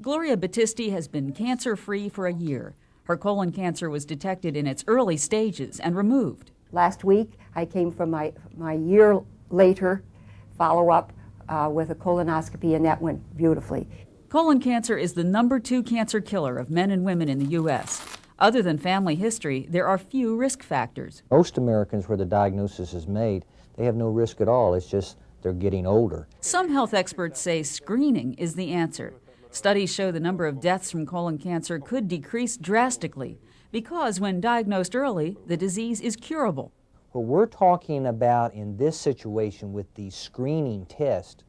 Gloria Battisti has been cancer-free for a year. Her colon cancer was detected in its early stages and removed. Last week, I came from my year later follow-up with a colonoscopy, and that went beautifully. Colon cancer is the #2 cancer killer of men and women in the U.S. Other than family history, there are few risk factors. Most Americans where the diagnosis is made, they have no risk at all. It's just they're getting older. Some health experts say screening is the answer. Studies show the number of deaths from colon cancer could decrease drastically because when diagnosed early, the disease is curable. What we're talking about in this situation with the screening test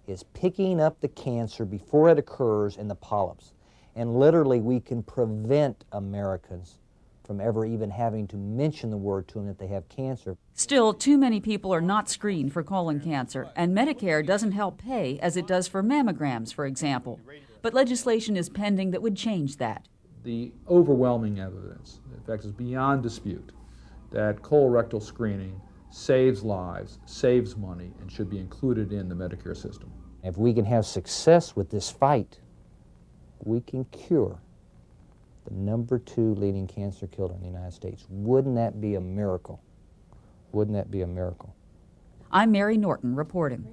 is picking up the cancer before it occurs in the polyps. And literally we can prevent Americans from ever even having to mention the word to them that they have cancer. Still, too many people are not screened for colon cancer, and Medicare doesn't help pay as it does for mammograms, for example. But legislation is pending that would change that. The overwhelming evidence, in fact, is beyond dispute that colorectal screening saves lives, saves money, and should be included in the Medicare system. If we can have success with this fight, we can cure the #2 leading cancer killer in the United States. Wouldn't that be a miracle? Wouldn't that be a miracle? I'm Mary Norton reporting.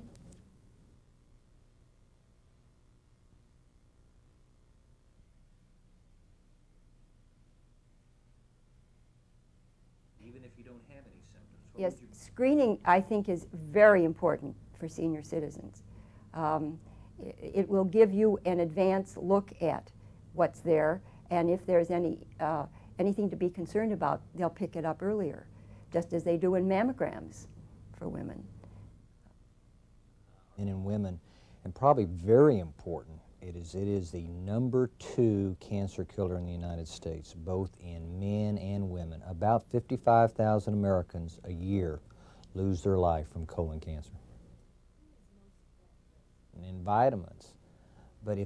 Even if you don't have any symptoms. Yes, screening, I think, is very important for senior citizens. It will give you an advance look at what's there, and if there's anything to be concerned about, they'll pick it up earlier, just as they do in mammograms for women. And in women, and probably very important, it is the #2 cancer killer in the United States, both in men and women. About 55,000 Americans a year lose their life from colon cancer. And in vitamins. But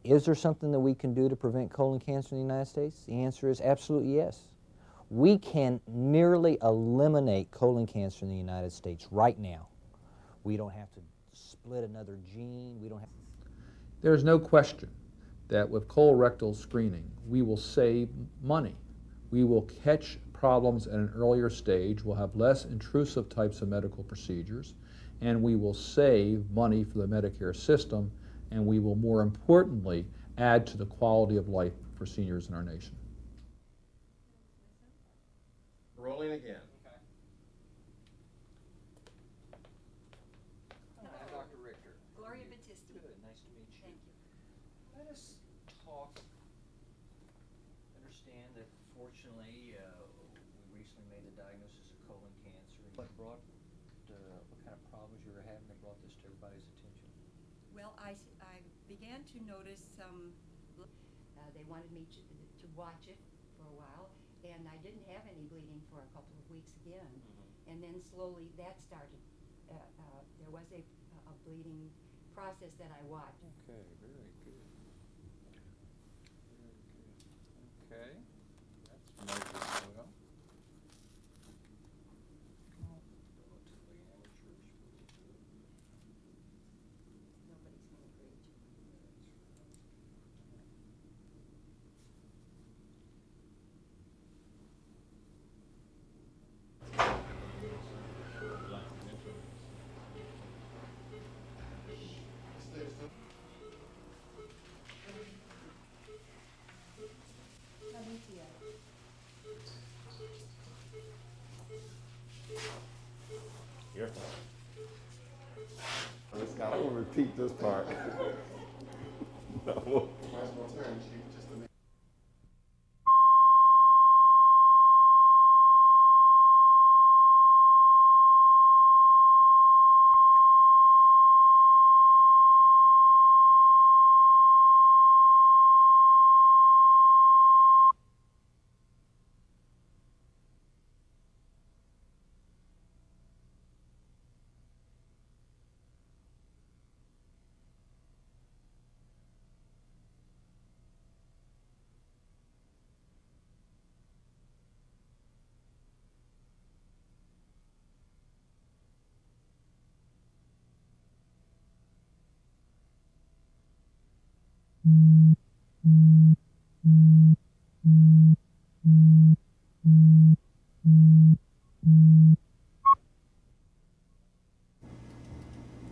is there something that we can do to prevent colon cancer in the United States? The answer is absolutely yes. We can nearly eliminate colon cancer in the United States right now. We don't have to split another gene. We don't have. There is no question that with colorectal screening, we will save money. We will catch problems at an earlier stage. We'll have less intrusive types of medical procedures, and we will save money for the Medicare system, and we will, more importantly, add to the quality of life for seniors in our nation. Rolling again. Dr. Richter. Gloria Battisti. Good, nice to meet you. Thank you. Let us talk, understand that fortunately we recently made the diagnosis of colon cancer. What kind of problems you were having that brought this to everybody's attention? Well, I began to notice some, they wanted me to watch it for a while, and I didn't have any bleeding for a couple of weeks again. Mm-hmm. And then slowly that started, there was a bleeding process that I watched. Okay, very good. Very good. Okay, that's measured well. Relatively amateurish. Nobody's going to grade you. Your turn. I will repeat this part. No.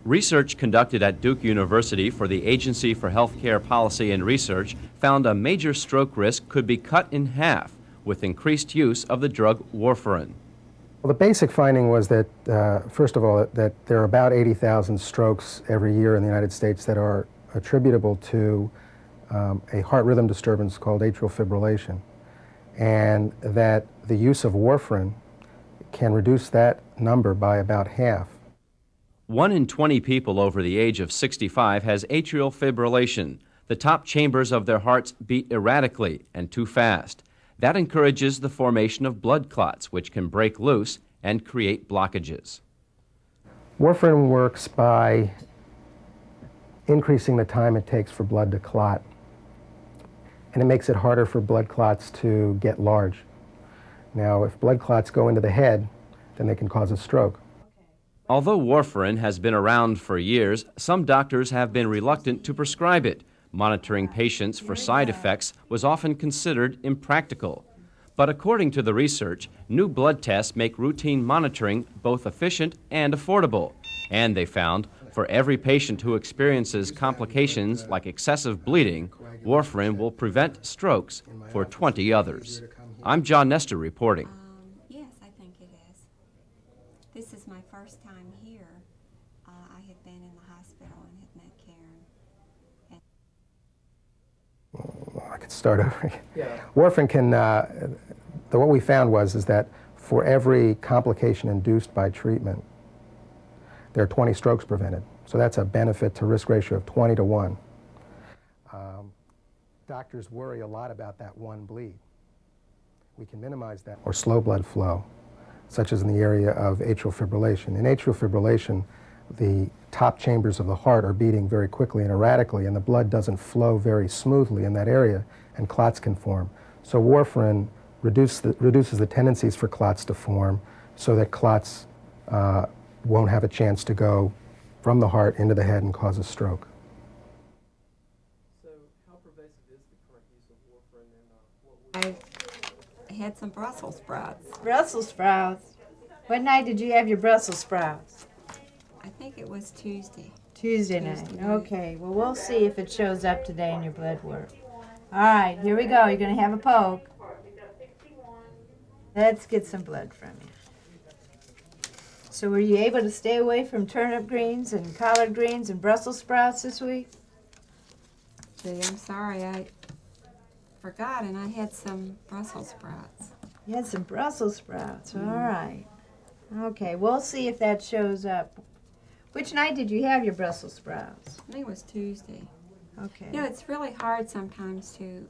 Research conducted at Duke University for the Agency for Healthcare Policy and Research found a major stroke risk could be cut in half with increased use of the drug warfarin. Well, the basic finding was that, first of all, that there are about 80,000 strokes every year in the United States that are attributable to a heart rhythm disturbance called atrial fibrillation, and that the use of warfarin can reduce that number by about half. 1 in 20 people over the age of 65 has atrial fibrillation. The top chambers of their hearts beat erratically and too fast. That encourages the formation of blood clots, which can break loose and create blockages. Warfarin works by increasing the time it takes for blood to clot, and it makes it harder for blood clots to get large. Now, if blood clots go into the head, then they can cause a stroke. Although warfarin has been around for years, some doctors have been reluctant to prescribe it. Monitoring patients for side effects was often considered impractical. But according to the research, new blood tests make routine monitoring both efficient and affordable. And they found, for every patient who experiences complications like excessive bleeding, warfarin will prevent strokes for 20 others. I'm John Nestor reporting. Yes, I think it is. This is my first time here. I had been in the hospital and had met Karen. I could start over. Yeah. Warfarin can, what we found is that for every complication induced by treatment, there are 20 strokes prevented. So that's a benefit to risk ratio of 20 to 1. Doctors worry a lot about that one bleed. We can minimize that. Or slow blood flow, such as in the area of atrial fibrillation. In atrial fibrillation, the top chambers of the heart are beating very quickly and erratically, and the blood doesn't flow very smoothly in that area, and clots can form. So warfarin reduces the tendencies for clots to form so that clots won't have a chance to go from the heart into the head and cause a stroke. So how pervasive is the current use of warfarin, and I had some Brussels sprouts. Brussels sprouts? What night did you have your Brussels sprouts? I think it was Tuesday. Tuesday night. Okay, well, we'll see if it shows up today in your blood work. All right, here we go. You're going to have a poke. Let's get some blood from you. So were you able to stay away from turnip greens and collard greens and Brussels sprouts this week? See, I'm sorry, I forgot, and I had some Brussels sprouts. You had some Brussels sprouts. All right. Okay, we'll see if that shows up. Which night did you have your Brussels sprouts? I think it was Tuesday. Okay. You know, it's really hard sometimes to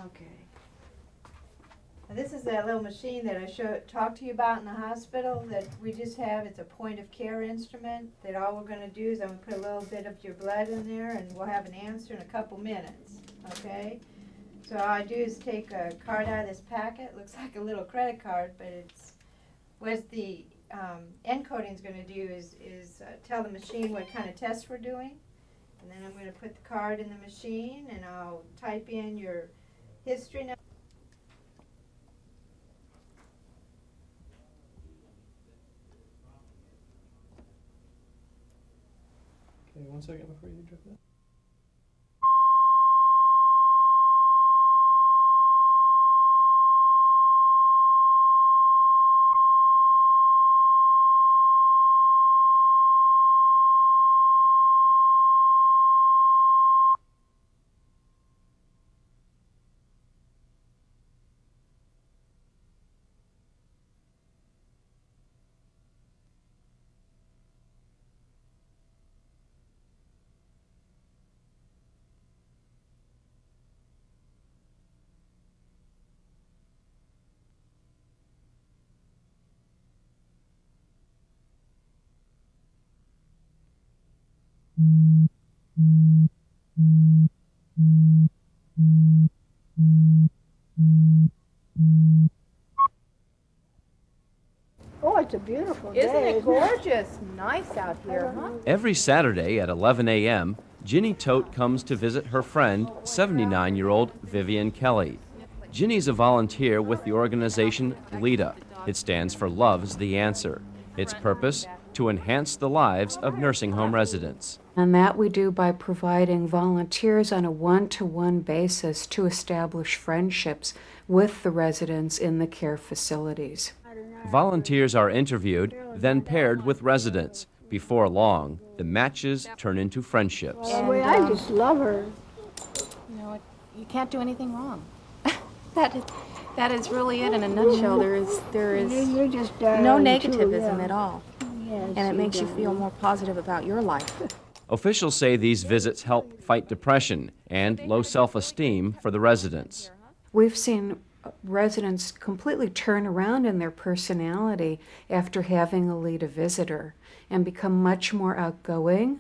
Okay. Now this is that little machine that I talked to you about in the hospital that we just have. It's a point of care instrument that all we're going to do is I'm going to put a little bit of your blood in there and we'll have an answer in a couple minutes. Okay? So all I do is take a card out of this packet. It looks like a little credit card, but it's what the encoding is going to do is tell the machine what kind of tests we're doing. And then I'm going to put the card in the machine and I'll type in your history now. Okay, 1 second before you drop that. Oh, it's a beautiful day. Isn't it gorgeous? Nice out here, huh? Every Saturday at 11 a.m., Ginny Tote comes to visit her friend, 79-year-old Vivian Kelly. Ginny's a volunteer with the organization LEADA. It stands for Love's the Answer. Its purpose, to enhance the lives of nursing home residents. And that we do by providing volunteers on a one-to-one basis to establish friendships with the residents in the care facilities. Volunteers are interviewed, then paired with residents. Before long, the matches turn into friendships. Boy, I just love her. You know, you can't do anything wrong. That is really it in a nutshell. There is You're just no darling, negativism too, yeah. at all. Yes, And it makes you do. feel more positive about your life. Officials say these visits help fight depression and low self-esteem for the residents. We've seen residents completely turn around in their personality after having a LEADA visitor and become much more outgoing,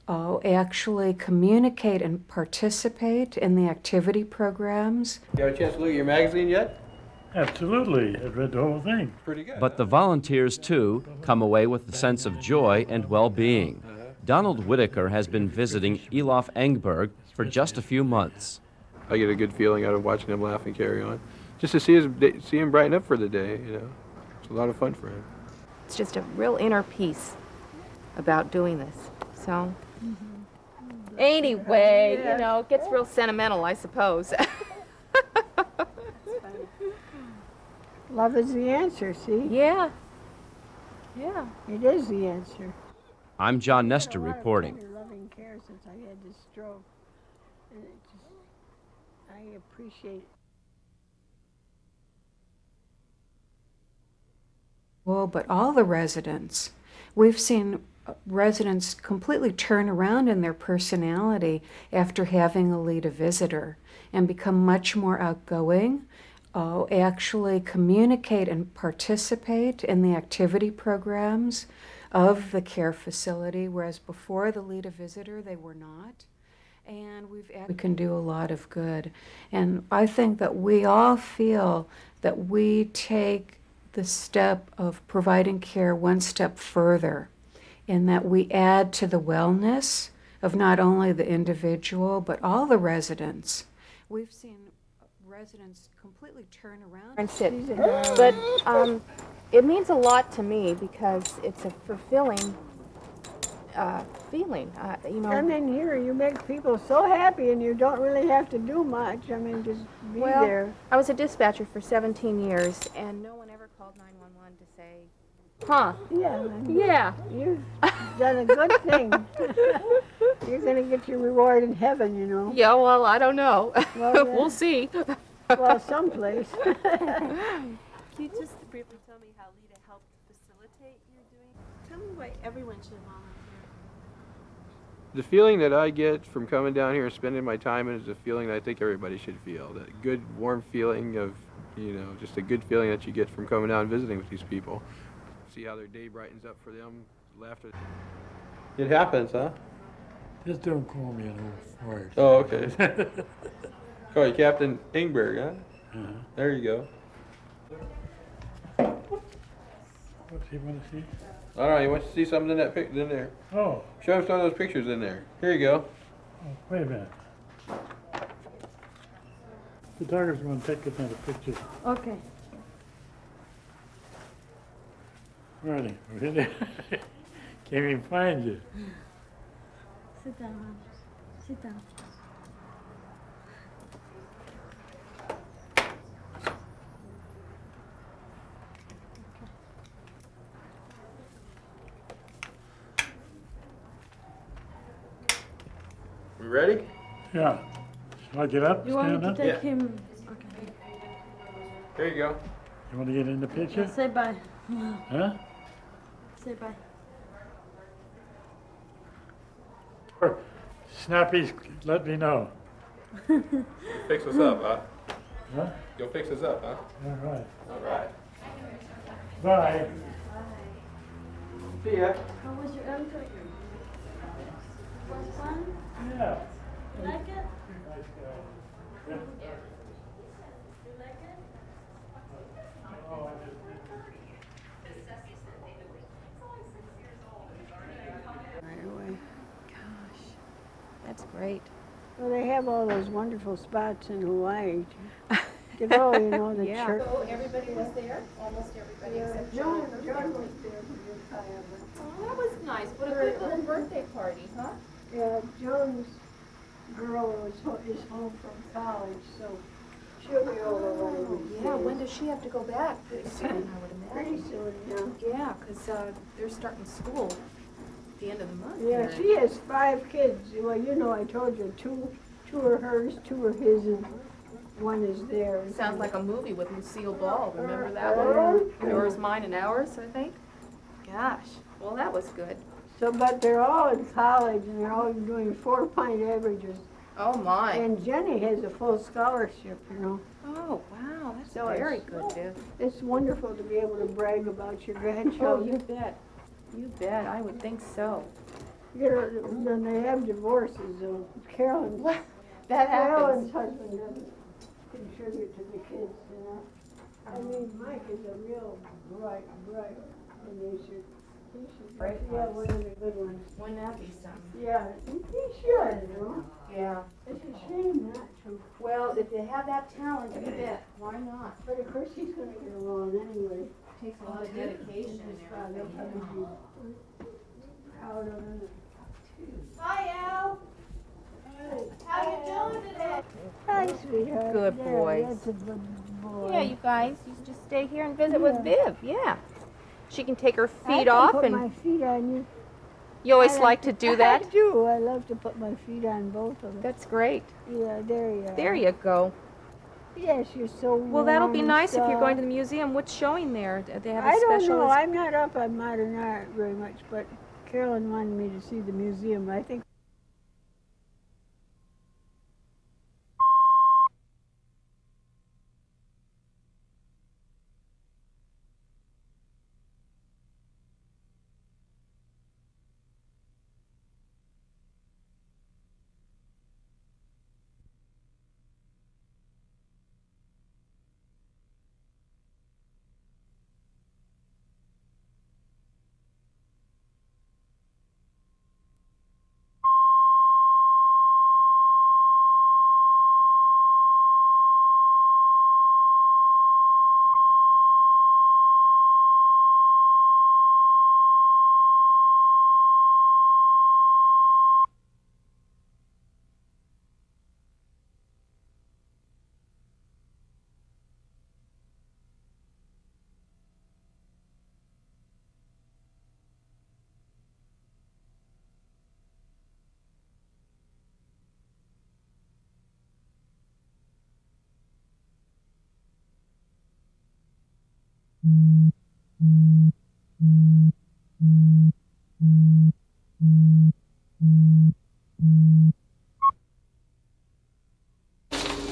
actually communicate and participate in the activity programs. You have a chance to look at your magazine yet? Absolutely. I've read the whole thing. Pretty good. But the volunteers, too, come away with a sense of joy and well-being. Donald Whitaker has been visiting Elof Engberg for just a few months. I get a good feeling out of watching him laugh and carry on. Just to see him brighten up for the day, you know. It's a lot of fun for him. It's just a real inner peace about doing this. So, anyway, you know, it gets real sentimental, I suppose. Love is the answer, see? Yeah. Yeah. It is the answer. I'm John Nestor reporting. Loving care since I had this stroke. And it just, I appreciate it. Well, but all the residents, we've seen residents completely turn around in their personality after having a LEADA visitor and become much more outgoing, actually communicate and participate in the activity programs of the care facility, whereas before the LEADA visitor, they were not. And we can do a lot of good. And I think that we all feel that we take the step of providing care one step further, in that we add to the wellness of not only the individual, but all the residents. We've seen residents completely turn around. But it means a lot to me because it's a fulfilling feeling, you know. And then here you make people so happy and you don't really have to do much. I mean, just be there. I was a dispatcher for 17 years and no one ever called 911 to say, huh? Yeah. I mean, Yeah. You've done a good thing. You're going to get your reward in heaven, you know. Yeah, well, I don't know. Well, yeah. We'll see. Well, someplace. Can you just briefly tell me how LEADA helped facilitate your doing? Tell me why everyone should volunteer. The feeling that I get from coming down here and spending my time is a feeling that I think everybody should feel. That good, warm feeling of, you know, just a good feeling that you get from coming down and visiting with these people. See how their day brightens up for them, laughter. It happens, huh? Just don't call me an old fart. Oh, okay. Call you Captain Ingberg, huh? Uh-huh. There you go. What's he want to see? I don't know, you want to see something in that in there? Oh. Show him some of those pictures in there. Here you go. Oh, wait a minute. The photographer's going to take another picture. Okay. Where are they? Really? Can't even find you. Sit down. Sit down. We ready? Yeah. Shall I get up? You want me Stand to up? take him? Okay. Here you go. You want to get in the picture? Yeah, say bye. Huh? Say bye. Or Snappy, let me know. Fix us up, huh? Huh? You'll fix us up, huh? All right. All right. Bye. See ya. How was your ankle? Yeah. You like it? Yeah. You like it? Oh, I just Right away. Gosh, that's great. Well, they have all those wonderful spots in Hawaii to go, you know, the Yeah. church. So everybody was there? Almost everybody except John John. was there for your Oh, that was nice. What a good little birthday party, huh? Yeah, Joan's girl is home from college, so she'll be over when Yeah, when does she have to go back? Pretty soon, I would imagine. Pretty soon, yeah. Yeah, because they're starting school at the end of the month. Yeah, here. she has 5 kids. Well, you know, I told you, two are hers, 2 are his, and 1 is theirs. Sounds like a movie with Lucille Ball. Remember that one? Yours, Mine, and Ours, I think. Gosh, well, that was good. So, but they're all in college, and they're all doing 4-point averages. Oh, my. And Jenny has a full scholarship, you know. Oh, wow, that's So very it's- good, Viv. It's wonderful to be able to brag about your Oh, grandchildren. you bet. You bet. I would think so. You know, when they have divorces, Carolyn, That Carolyn's happens. husband doesn't contribute to the kids, you know. I mean, Mike is a real bright, and he should Bright yeah, ones. one of the good ones. Wouldn't that be something? Yeah, he should, you know. Yeah. It's a shame not to. Well, if you have that talent, you bet. Why not? But of course he's gonna get along anyway. Takes a lot of dedication and everything. He'll be proud of it. Hi, Al. How you doing today? Hi, sweetheart. Good There, boys. That's a good boy. Yeah, you guys, you just stay here and visit with Viv. Yeah. She can take her I feet can off, put and my feet on you. you always I like to do that. I do. I love to put my feet on both of them. That's great. Yeah, there you are. There you go. Yes, you're so warm. Well, that'll be and nice if you're going to soft. the museum. What's showing there? Do they have a I don't special? know. I'm not up on modern art very much, but Carolyn wanted me to see the museum. I think.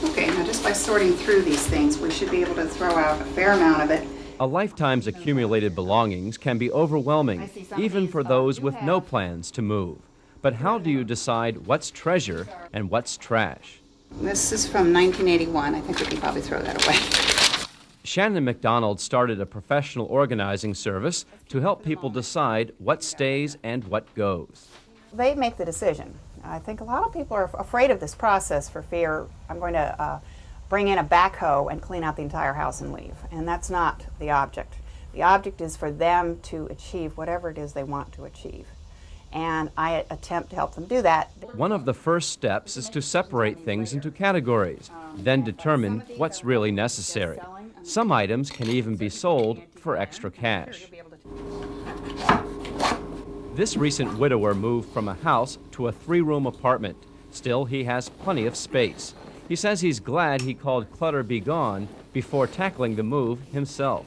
Okay, now just by sorting through these things, we should be able to throw out a fair amount of it. A lifetime's accumulated belongings can be overwhelming, even for those with no plans to move. But how do you decide what's treasure and what's trash? This is from 1981. I think we can probably throw that away. Shannon McDonald started a professional organizing service to help people decide what stays and what goes. They make the decision. I think a lot of people are afraid of this process for fear I'm going to bring in a backhoe and clean out the entire house and leave. And that's not the object. The object is for them to achieve whatever it is they want to achieve. And I attempt to help them do that. One of the first steps is to separate things into categories, then determine what's really necessary. Some items can even be sold for extra cash. This recent widower moved from a house to a 3-room apartment. Still, he has plenty of space. He says he's glad he called Clutter Be Gone before tackling the move himself.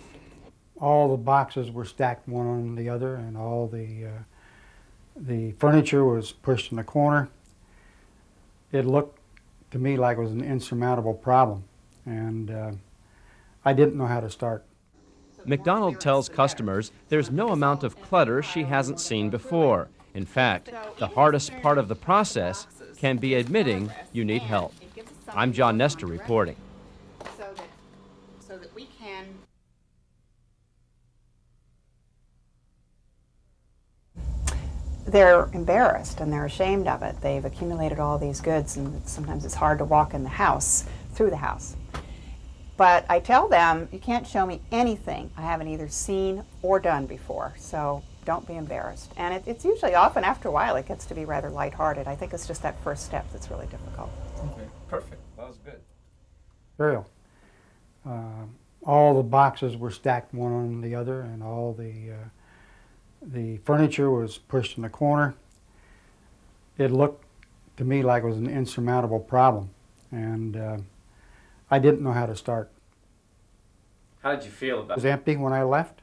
All the boxes were stacked one on the other, and all the furniture was pushed in the corner. It looked to me like it was an insurmountable problem, and I didn't know how to start. McDonald tells customers there's no amount of clutter she hasn't seen before, In fact, the hardest part of the process can be admitting you need help. I'm John Nestor reporting. So that we can they're embarrassed and they're ashamed of it. They've accumulated all these goods, and sometimes it's hard to walk in the house, through the house. But I tell them, you can't show me anything I haven't either seen or done before, so don't be embarrassed. And it's usually, often after a while, it gets to be rather lighthearted. I think it's just that first step that's really difficult. Okay, perfect. That was good. Burial. All the boxes were stacked one on the other, and all the furniture was pushed in the corner. It looked to me like it was an insurmountable problem, and I didn't know how to start. How did you feel about It was empty when I left.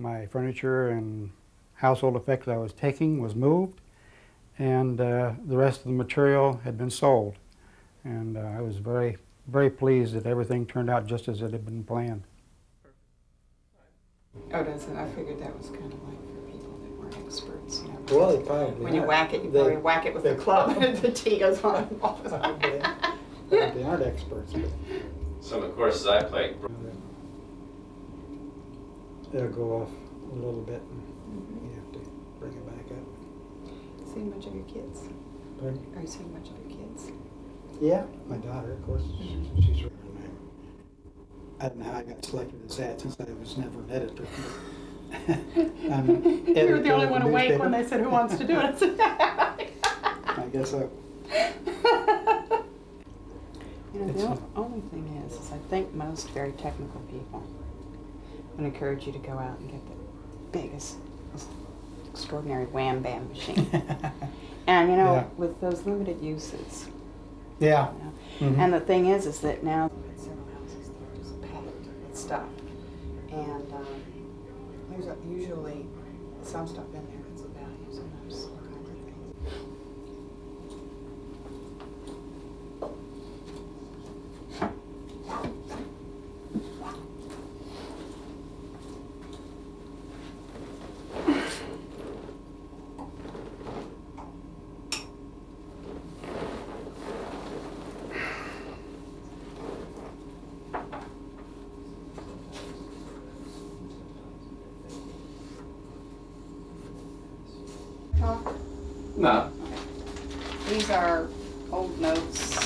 My furniture and household effects I was taking was moved, and the rest of the material had been sold. And I was very, very pleased that everything turned out just as it had been planned. Oh, does it? I figured that was kind of like for people that weren't experts, you know. Well, they probably when you aren't. whack it, you probably whack it with the club and the tea goes on. They aren't experts, but some of the courses I played? they'll go off a little bit, and you have to bring it back up. Seeing much of your kids? Pardon? Are you seeing much of your kids? Yeah, my daughter, of course, she's right on there. I don't know how I got selected as that, since I was never an editor. You were the only one awake when they said, "Who wants to do it?" I guess so. You know, the only thing is I think most very technical people would encourage you to go out and get the biggest, most extraordinary wham bam machine. And you know, Yeah. with those limited uses. Yeah. You know, Mhm. and the thing is that now several houses that are just packed with stuff, and there's usually some stuff in there that's of value, sometimes all kinds of things. Talk? No. These are old notes.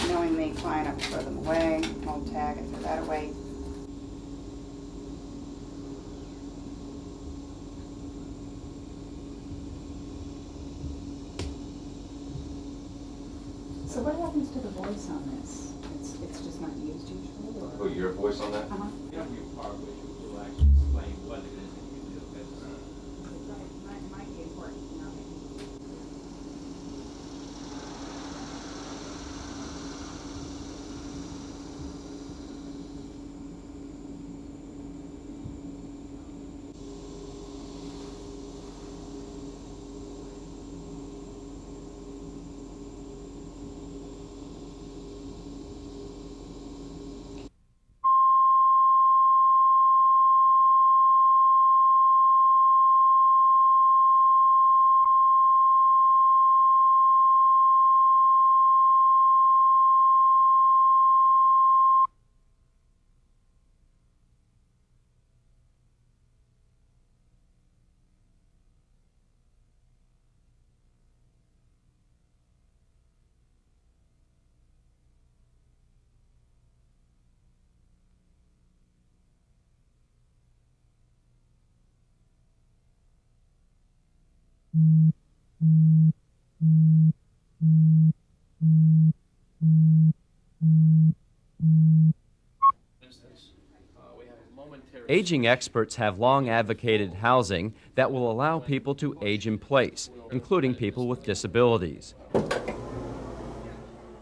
Knowing the client, I would throw them away. Old tag, I throw that away. So what happens to the voice on this? It's just not used usually, or? Oh, your voice on that? Uh-huh. Yeah, you probably will actually explain what it is that you do. Might be important, you know. Aging experts have long advocated housing that will allow people to age in place, including people with disabilities.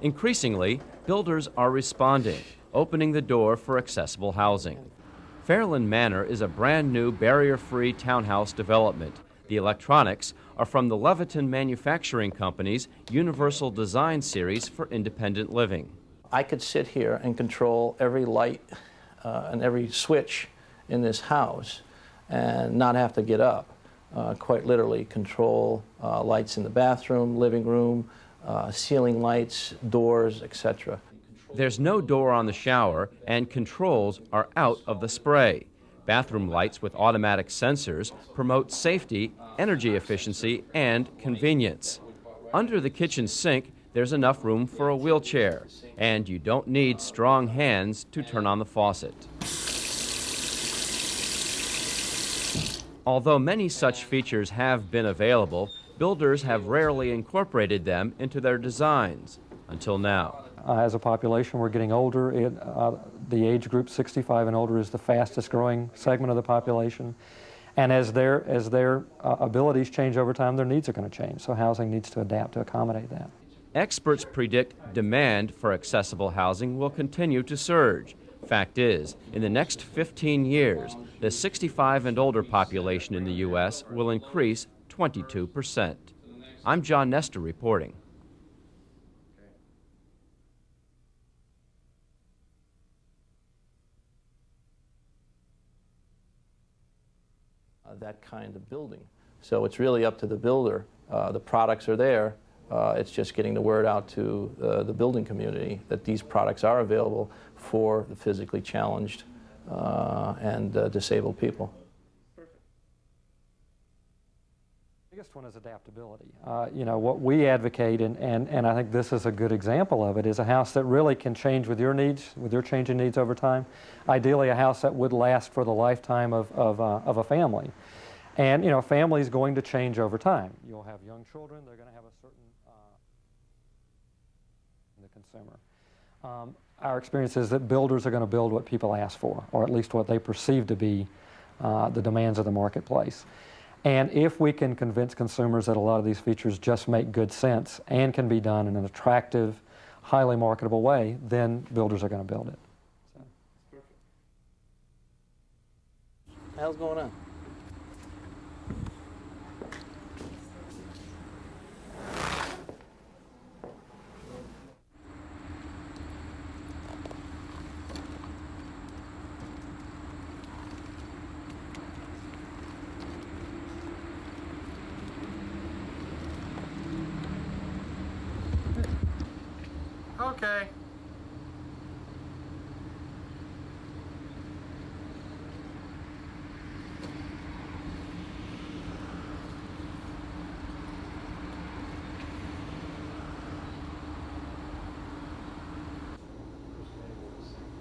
Increasingly, builders are responding, opening the door for accessible housing. Fairland Manor is a brand new barrier-free townhouse development. The electronics are from the Leviton Manufacturing Company's Universal Design Series for Independent Living. I could sit here and control every light and every switch in this house and not have to get up. quite literally control lights in the bathroom, living room, ceiling lights, doors, etc. There's no door on the shower, and controls are out of the spray. Bathroom lights with automatic sensors promote safety, energy efficiency, and convenience. Under the kitchen sink, there's enough room for a wheelchair, and you don't need strong hands to turn on the faucet. Although many such features have been available, builders have rarely incorporated them into their designs until now. As a population, we're getting older. The age group 65 and older is the fastest growing segment of the population. And as their abilities change over time, their needs are going to change. So housing needs to adapt to accommodate that. Experts predict demand for accessible housing will continue to surge. Fact is, in the next 15 years, the 65 and older population in the U.S. will increase 22%. I'm John Nestor reporting. That kind of building. So it's really up to the builder. The products are there. It's just getting the word out to the building community that these products are available for the physically challenged and disabled people. The biggest one is adaptability. You know, what we advocate, and I think this is a good example of it, is a house that really can change with your needs, with your changing needs over time. Ideally, a house that would last for the lifetime of a family. And, you know, family is going to change over time. You'll have young children, they're going to have a certain the consumer. Our experience is that builders are going to build what people ask for, or at least what they perceive to be the demands of the marketplace. And if we can convince consumers that a lot of these features just make good sense and can be done in an attractive, highly marketable way, then builders are going to build it. So. How's going on? Okay.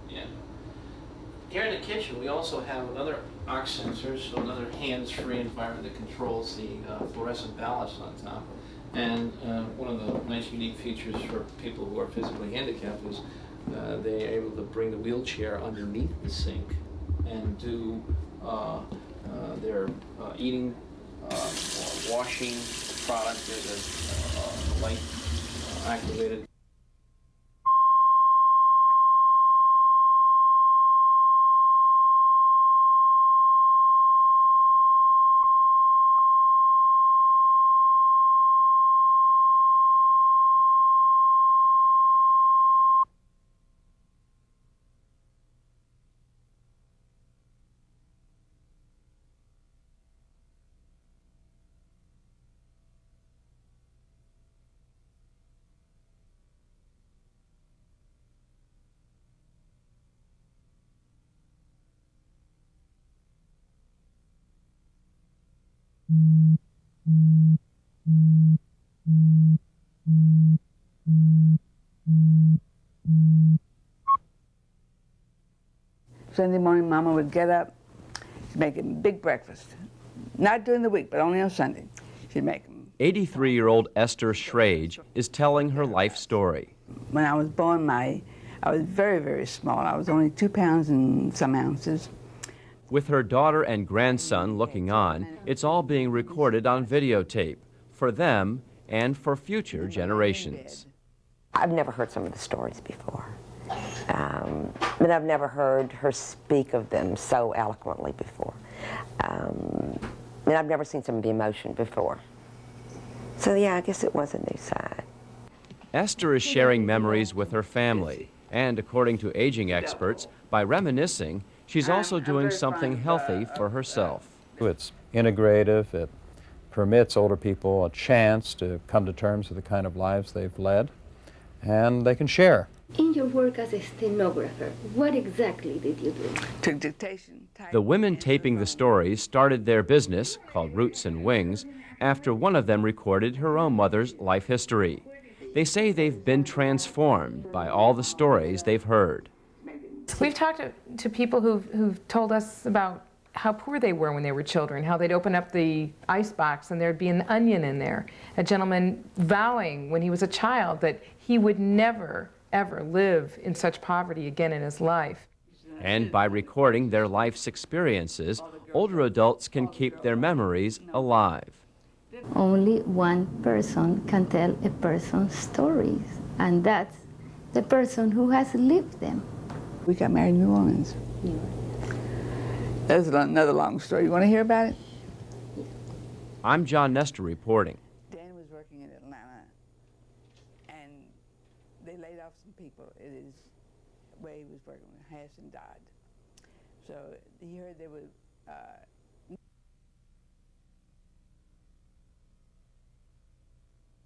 Yeah. Here in the kitchen, we also have another aux sensor, so another hands-free environment that controls the fluorescent ballast on top. And one of the nice unique features for people who are physically handicapped is they are able to bring the wheelchair underneath the sink and do their eating, washing product. There's a light activated. Sunday morning, Mama would get up, she'd make a big breakfast. Not during the week, but only on Sunday. She'd make them. 83-year-old Esther Schrage is telling her life story. When I was born, I was very, very small. I was only 2 pounds and some ounces. With her daughter and grandson looking on, it's all being recorded on videotape for them and for future generations. I've never heard some of the stories before. But I've never heard her speak of them so eloquently before. And I've never seen some of the emotion before. So yeah, I guess it was a new side. Esther is sharing memories with her family, and according to aging experts, by reminiscing, she's also doing something healthy for herself. It's integrative. It permits older people a chance to come to terms with the kind of lives they've led, and they can share. In your work as a stenographer, what exactly did you do? Took dictation. The women taping the stories started their business, called Roots and Wings, after one of them recorded her own mother's life history. They say they've been transformed by all the stories they've heard. We've talked to people who've told us about how poor they were when they were children, how they'd open up the icebox and there'd be an onion in there. A gentleman vowing when he was a child that he would never, ever live in such poverty again in his life. And by recording their life's experiences, older adults can keep their memories alive. Only one person can tell a person's stories, and that's the person who has lived them. We got married in New Orleans. That's another long story. You want to hear about it? I'm John Nestor reporting. Dan was working in Atlanta, and they laid off some people. It is where he was working with Harrison died. So he heard there was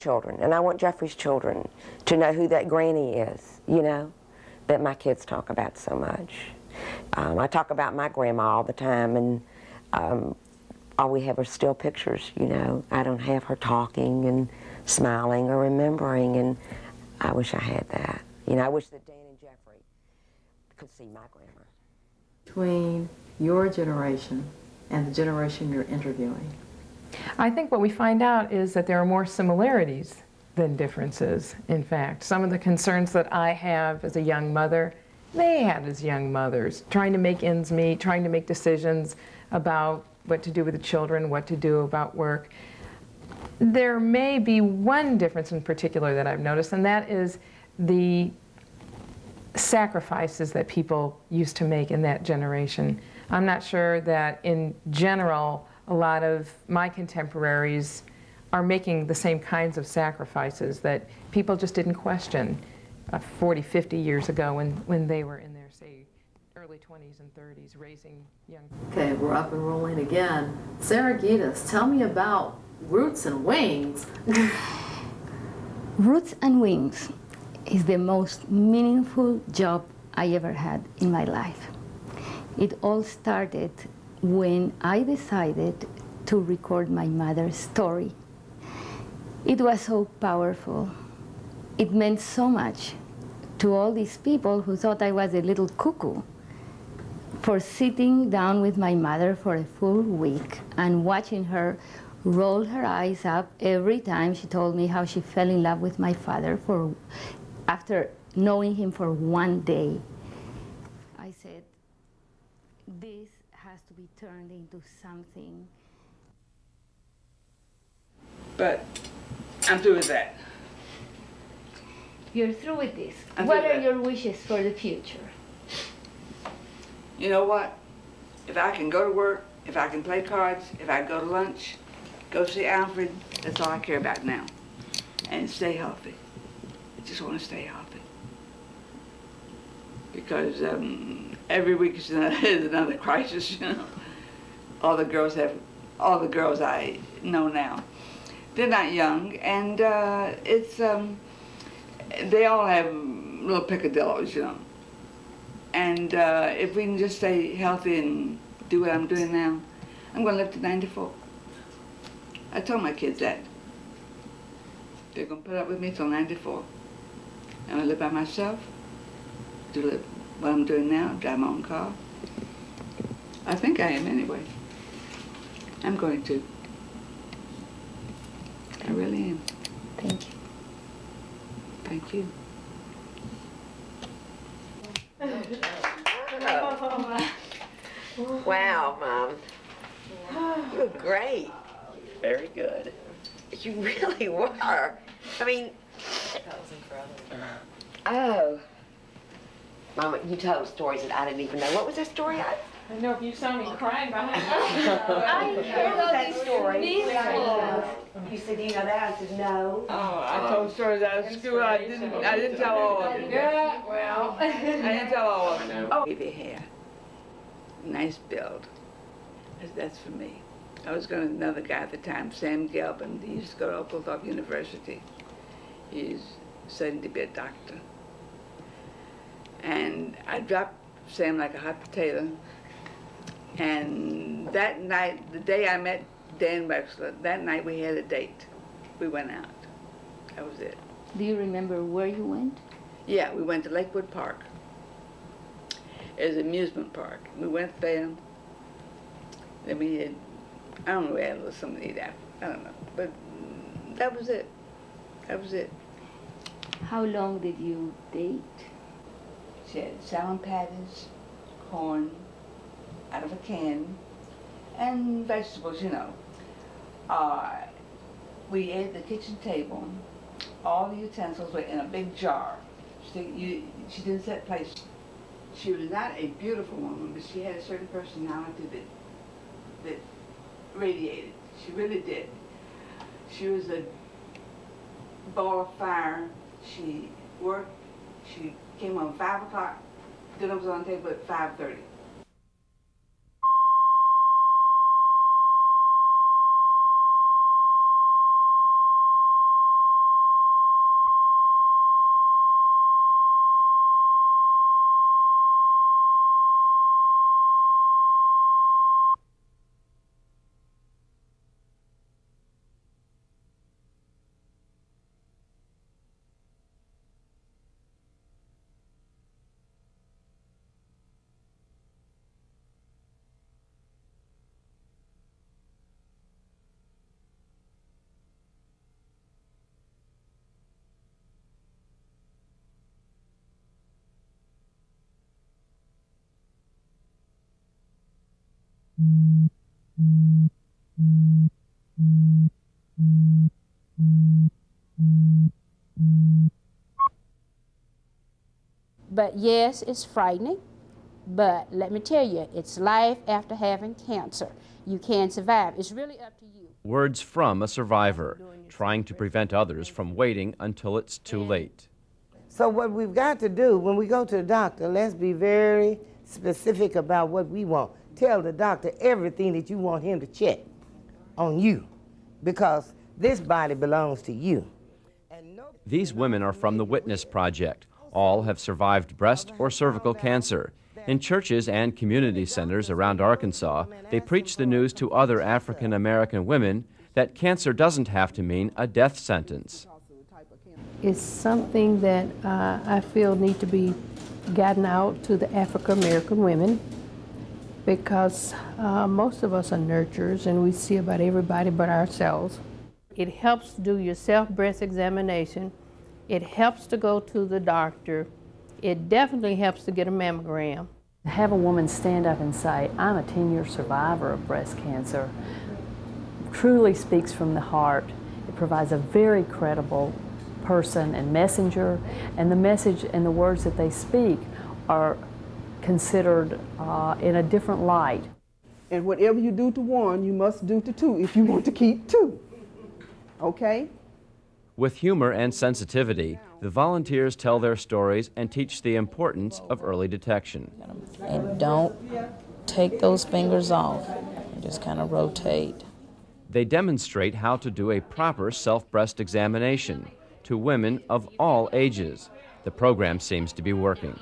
children, and I want Jeffrey's children to know who that granny is, you know, that my kids talk about so much. I talk about my grandma all the time, and all we have are still pictures, you know. I don't have her talking and smiling or remembering, and I wish I had that. You know, I wish that Dan and Jeffrey could see my grandma. Between your generation and the generation you're interviewing? I think what we find out is that there are more similarities than differences, in fact. Some of the concerns that I have as a young mother, they had as young mothers, trying to make ends meet, trying to make decisions about what to do with the children, what to do about work. There may be one difference in particular that I've noticed, and that is the sacrifices that people used to make in that generation. I'm not sure that in general a lot of my contemporaries are making the same kinds of sacrifices that people just didn't question 40, 50 years ago when they were in their, say, early 20s and 30s, raising young people. Okay, we're up and rolling again. Sarah Gitas, tell me about Roots and Wings. Roots and Wings is the most meaningful job I ever had in my life. It all started when I decided to record my mother's story. It was so powerful. It meant so much to all these people who thought I was a little cuckoo for sitting down with my mother for a full week and watching her roll her eyes up every time she told me how she fell in love with my father after knowing him for one day. I said, this has to be turned into something. But I'm through with that. You're through with this. I'm What through are with your wishes for the future? You know what? If I can go to work, if I can play cards, if I go to lunch, go see Alfred, that's all I care about now. And stay healthy. I just want to stay healthy. Because every week is another crisis, you know. All the girls I know now, they're not young, and they all have little picadillos, you know. And if we can just stay healthy and do what I'm doing now, I'm going to live to 94. I told my kids that. They're going to put up with me till 94. I'm going to live by myself, do what I'm doing now, drive my own car. I think I am anyway. I'm going to. I really am. Thank you. Thank you. Wow, Mom. You were great. Very good. You really were. I mean... That was incredible. Oh. Mama, you told stories that I didn't even know. What was that story? I don't know if you saw me crying behind I heard these stories. You said, do you know that? I said, no. Oh, I told stories out of school. I didn't tell all of them. Yeah, well. I didn't tell all of them. Oh, wavy hair. Nice build. That's for me. I was going to another guy at the time, Sam Gelbin. He used to go to Oakland University. He's studying to be a doctor. And I dropped Sam like a hot potato. And that night, the day I met Dan Wexler, that night we had a date. We went out. That was it. Do you remember where you went? Yeah, we went to Lakewood Park. It was an amusement park. We went there. Then we had, I don't know, we had a little something to eat after. I don't know. But that was it. That was it. How long did you date? She had salmon patties, corn out of a can, and vegetables, you know. We ate at the kitchen table. All the utensils were in a big jar. She didn't set place. She was not a beautiful woman, but she had a certain personality that radiated. She really did. She was a ball of fire. She worked. She came home 5 o'clock. Dinner was on the table at 5:30. But yes, it's frightening, but let me tell you, it's life after having cancer. You can survive. It's really up to you. Words from a survivor, trying to prevent others from waiting until it's too late. So what we've got to do when we go to the doctor, let's be very specific about what we want. Tell the doctor everything that you want him to check on you, because this body belongs to you. These women are from the Witness Project. All have survived breast or cervical cancer. In churches and community centers around Arkansas, they preach the news to other African American women that cancer doesn't have to mean a death sentence. It's something that I feel need to be gotten out to the African American women, because most of us are nurturers and we see about everybody but ourselves. It helps to do your self-breast examination. It helps to go to the doctor. It definitely helps to get a mammogram. To have a woman stand up and say, I'm a 10-year survivor of breast cancer, truly speaks from the heart. It provides a very credible person and messenger, and the message and the words that they speak are considered in a different light. And whatever you do to one, you must do to two if you want to keep two. Okay? With humor and sensitivity, the volunteers tell their stories and teach the importance of early detection. And don't take those fingers off. Just kind of rotate. They demonstrate how to do a proper self-breast examination to women of all ages. The program seems to be working.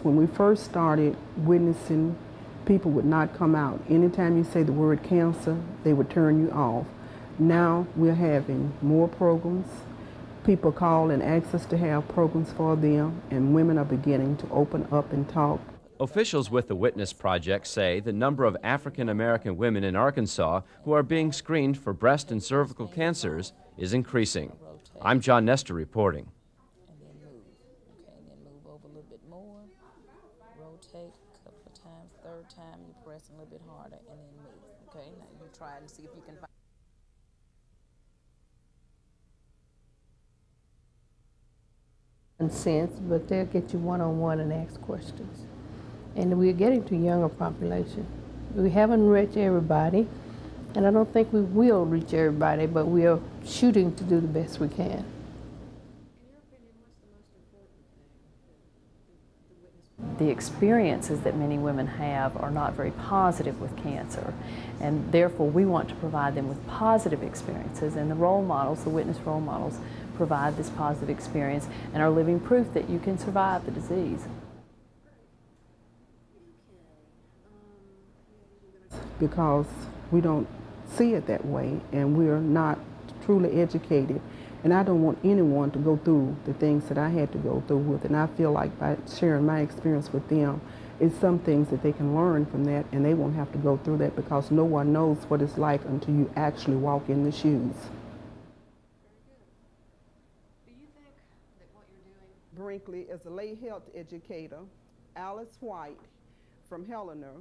When we first started witnessing, people would not come out. Anytime you say the word cancer, they would turn you off. Now we're having more programs. People call and ask us to have programs for them, and women are beginning to open up and talk. Officials with the Witness Project say the number of African American women in Arkansas who are being screened for breast and cervical cancers is increasing. I'm John Nestor reporting. And then move. Okay, and then move over a little bit more. Rotate a couple of times. Third time, you press a little bit harder, and then move. Okay, now you try and see if you can find. Sense, but they'll get you one-on-one and ask questions. And we're getting to younger population. We haven't reached everybody, and I don't think we will reach everybody, but we are shooting to do the best we can. the experiences that many women have are not very positive with cancer, and therefore we want to provide them with positive experiences, and the role models, the witness role models, provide this positive experience and are living proof that you can survive the disease. Because we don't see it that way, and we're not truly educated. And I don't want anyone to go through the things that I had to go through with. And I feel like by sharing my experience with them, it's some things that they can learn from that, and they won't have to go through that, because no one knows what it's like until you actually walk in the shoes. Brinkley is a lay health educator. Alice White from Helena.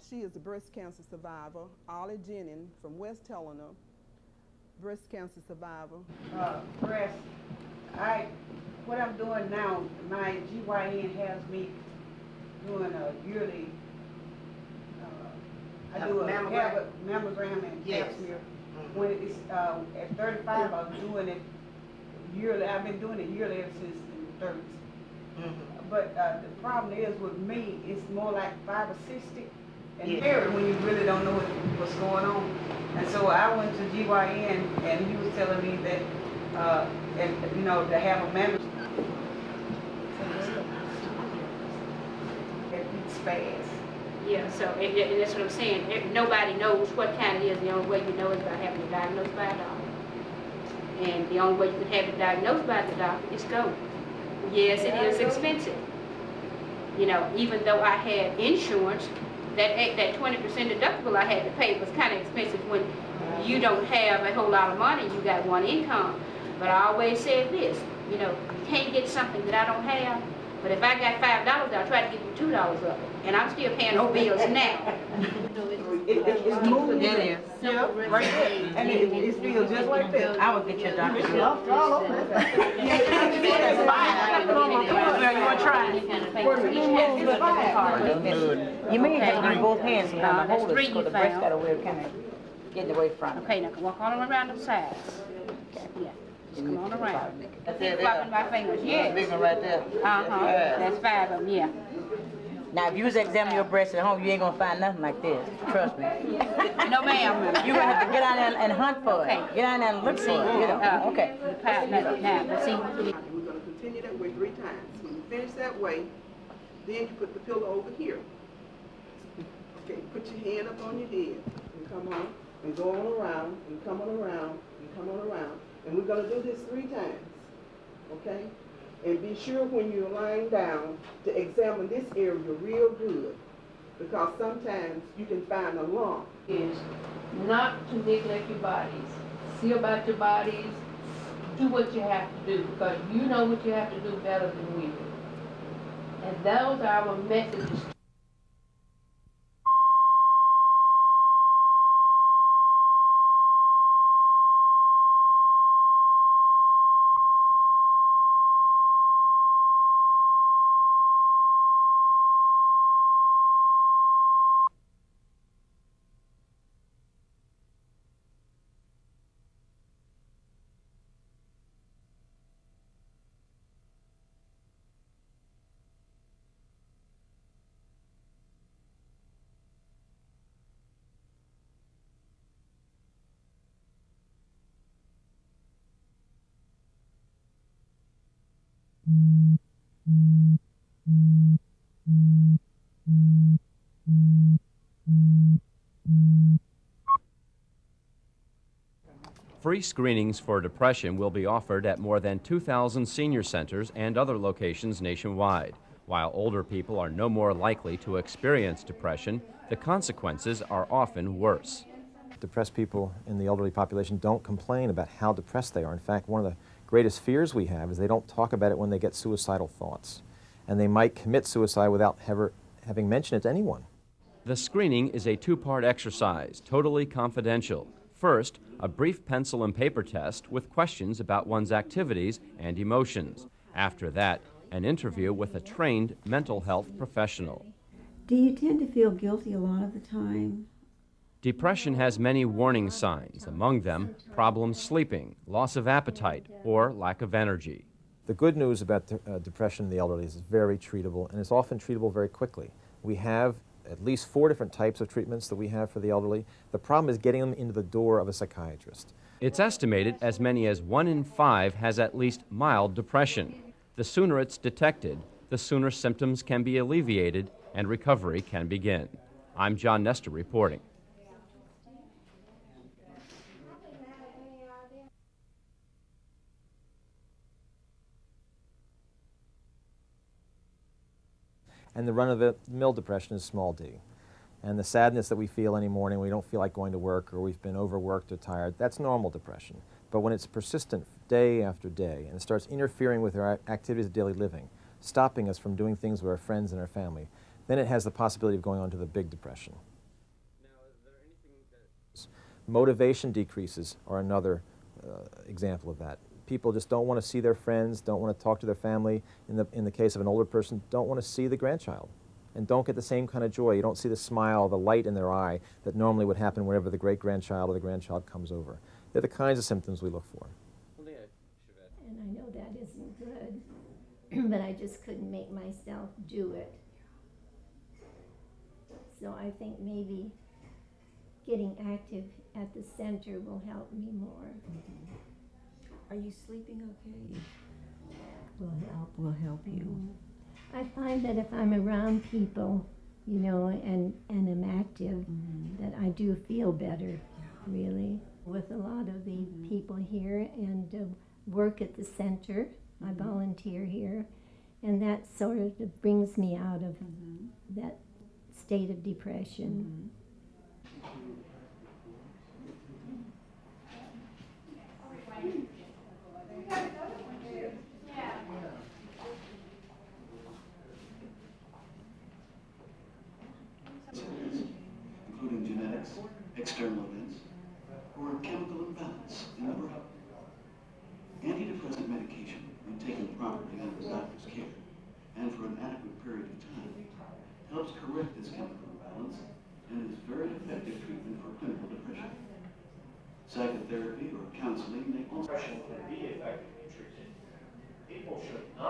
She is a breast cancer survivor. Ollie Jennings from West Helena, breast cancer survivor. What I'm doing now, my GYN has me doing a yearly, I do a mammogram and pap smear. When it's at 35, I'm doing it yearly. I've been doing it yearly ever since the 30s. But the problem is with me, it's more like fibrocystic and hairy when you really don't know what's going on. And so I went to GYN, and he was telling me that, and you know, to have a mammogram. It beats fast. Yeah, so and that's what I'm saying. Nobody knows what kind it is. The only way you know is by having it diagnosed by a doctor. And the only way you can have it diagnosed by the doctor is go. Yes, it is expensive. You know, even though I had insurance, that 20% deductible I had to pay was kind of expensive when you don't have a whole lot of money, you got one income. But I always said this, you know, you can't get something that I don't have, but if I got $5, I'll try to give you $2 of it. And I'm still paying those bills now. It's moving. Yeah, right there. And it feels just like this. I would get your doctor. You want to try it? You may have to use both hands to kind of hold it, because the breast got to wear kind of getting away from it. Okay, now walk all around the sides. Yeah. Just come on around. Keep flopping my fingers. Yes. Big one right there. That's 5 of them, yeah. Now, if you was to examine your breast at home, you ain't gonna find nothing like this. Trust me. No, ma'am. You're gonna have to get out there and hunt for it. Get out there and look for it. You know. Okay. Now, see. We're gonna continue that way 3 times. When you finish that way, then you put the pillow over here. Okay, put your hand up on your head and come on and go on around and come on around and come on around. And we're gonna do this 3 times. Okay? And be sure when you're lying down to examine this area real good, because sometimes you can find a lump. Is not to neglect your bodies. See about your bodies. Do what you have to do, because you know what you have to do better than we do. And those are our messages. Free screenings for depression will be offered at more than 2,000 senior centers and other locations nationwide. While older people are no more likely to experience depression, the consequences are often worse. Depressed people in the elderly population don't complain about how depressed they are. In fact, one of the greatest fears we have is they don't talk about it when they get suicidal thoughts. And they might commit suicide without ever having mentioned it to anyone. The screening is a 2-part exercise, totally confidential. First, a brief pencil and paper test with questions about one's activities and emotions. After that, an interview with a trained mental health professional. Do you tend to feel guilty a lot of the time? Depression has many warning signs, among them problems sleeping, loss of appetite, or lack of energy. The good news about depression in the elderly is it's very treatable, and it's often treatable very quickly. We have at least 4 different types of treatments that we have for the elderly. The problem is getting them into the door of a psychiatrist. It's estimated as many as 1 in 5 has at least mild depression. The sooner it's detected, the sooner symptoms can be alleviated and recovery can begin. I'm John Nestor reporting. And the run-of-the-mill depression is small d. And the sadness that we feel any morning, we don't feel like going to work, or we've been overworked or tired, that's normal depression. But when it's persistent day after day, and it starts interfering with our activities of daily living, stopping us from doing things with our friends and our family, then it has the possibility of going on to the big depression. Motivation decreases are another example of that. People just don't want to see their friends, don't want to talk to their family. In the case of an older person, don't want to see the grandchild, and don't get the same kind of joy. You don't see the smile, the light in their eye that normally would happen whenever the great-grandchild or the grandchild comes over. They're the kinds of symptoms we look for. And I know that isn't good, but I just couldn't make myself do it. So I think maybe getting active at the center will help me more. Are you sleeping okay? We'll help you. I find that if I'm around people, you know, and am active, that I do feel better, really. With a lot of the people here and work at the center, I volunteer here, and that sort of brings me out of that state of depression. Including genetics, external events, or a chemical imbalance in the brain. Antidepressant medication, when taken properly under the doctor's care and for an adequate period of time, helps correct this chemical imbalance and is very effective treatment for clinical depression. Psychotherapy or counseling may also can be effectively treated. People should not